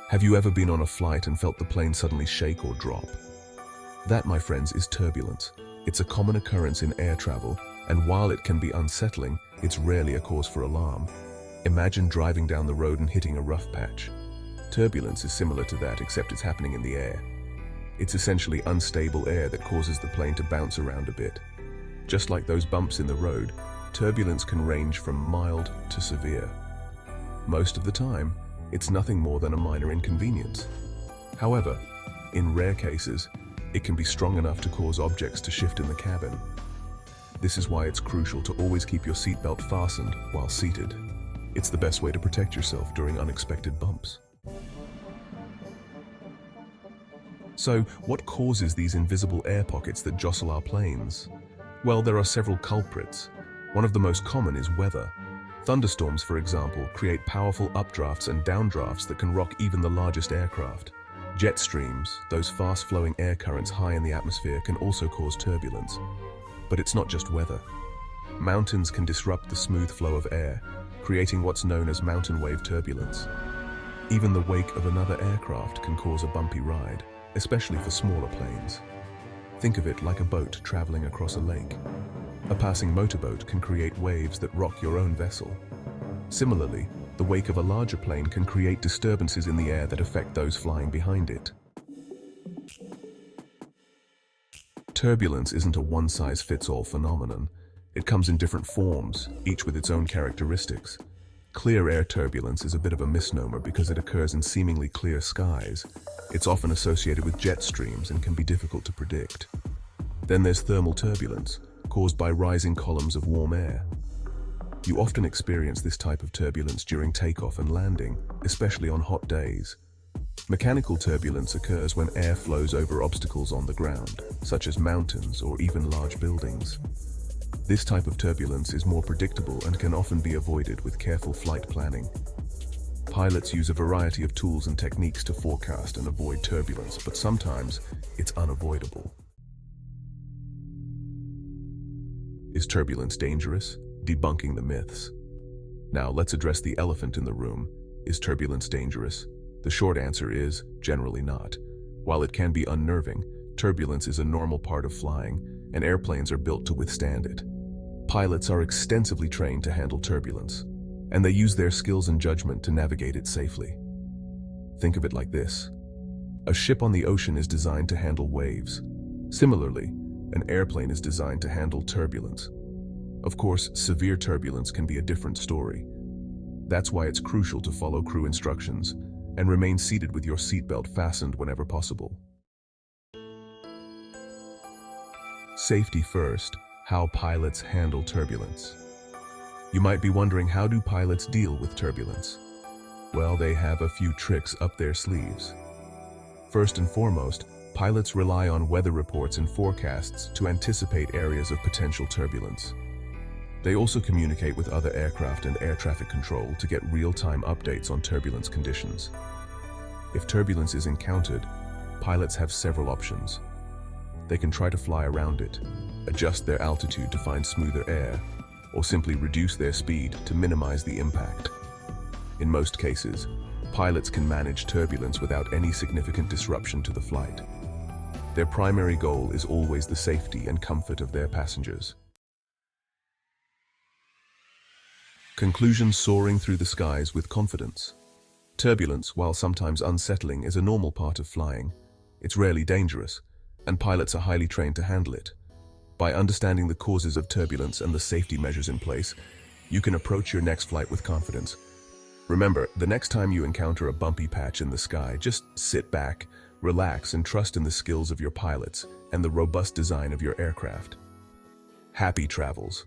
Have you ever been on a flight and felt the plane suddenly shake or drop? That, my friends, is turbulence. It's a common occurrence in air travel, and while it can be unsettling, it's rarely a cause for alarm. Imagine driving down the road and hitting a rough patch. Turbulence is similar to that, except it's happening in the air. It's essentially unstable air that causes the plane to bounce around a bit. Just like those bumps in the road, turbulence can range from mild to severe. Most of the time, it's nothing more than a minor inconvenience. However, in rare cases, it can be strong enough to cause objects to shift in the cabin. This is why it's crucial to always keep your seatbelt fastened while seated. It's the best way to protect yourself during unexpected bumps. So, what causes these invisible air pockets that jostle our planes? Well, there are several culprits. One of the most common is weather. Thunderstorms, for example, create powerful updrafts and downdrafts that can rock even the largest aircraft. Jet streams, those fast-flowing air currents high in the atmosphere, can also cause turbulence. But it's not just weather. Mountains can disrupt the smooth flow of air, creating what's known as mountain wave turbulence. Even the wake of another aircraft can cause a bumpy ride, especially for smaller planes. Think of it like a boat traveling across a lake. A passing motorboat can create waves that rock your own vessel. Similarly, the wake of a larger plane can create disturbances in the air that affect those flying behind it. Turbulence isn't a one-size-fits-all phenomenon. It comes in different forms, each with its own characteristics. Clear air turbulence is a bit of a misnomer because it occurs in seemingly clear skies. It's often associated with jet streams and can be difficult to predict. Then there's thermal turbulence, caused by rising columns of warm air. You often experience this type of turbulence during takeoff and landing, especially on hot days. Mechanical turbulence occurs when air flows over obstacles on the ground, such as mountains or even large buildings. This type of turbulence is more predictable and can often be avoided with careful flight planning. Pilots use a variety of tools and techniques to forecast and avoid turbulence, but sometimes it's unavoidable. Is turbulence dangerous? Debunking the myths. Now let's address the elephant in the room. Is turbulence dangerous? The short answer is, generally not. While it can be unnerving, turbulence is a normal part of flying, and airplanes are built to withstand it. Pilots are extensively trained to handle turbulence, and they use their skills and judgment to navigate it safely. Think of it like this. A ship on the ocean is designed to handle waves. Similarly, an airplane is designed to handle turbulence. Of course, severe turbulence can be a different story. That's why it's crucial to follow crew instructions and remain seated with your seatbelt fastened whenever possible. Safety first. How pilots handle turbulence. You might be wondering, how do pilots deal with turbulence? Well, they have a few tricks up their sleeves. First and foremost, pilots rely on weather reports and forecasts to anticipate areas of potential turbulence. They also communicate with other aircraft and air traffic control to get real-time updates on turbulence conditions. If turbulence is encountered, pilots have several options. They can try to fly around it, adjust their altitude to find smoother air, or simply reduce their speed to minimize the impact. In most cases, pilots can manage turbulence without any significant disruption to the flight. Their primary goal is always the safety and comfort of their passengers. Conclusion: soaring through the skies with confidence. Turbulence, while sometimes unsettling, is a normal part of flying. It's rarely dangerous, and pilots are highly trained to handle it. By understanding the causes of turbulence and the safety measures in place, you can approach your next flight with confidence. Remember, the next time you encounter a bumpy patch in the sky, just sit back, relax, and trust in the skills of your pilots and the robust design of your aircraft. Happy travels!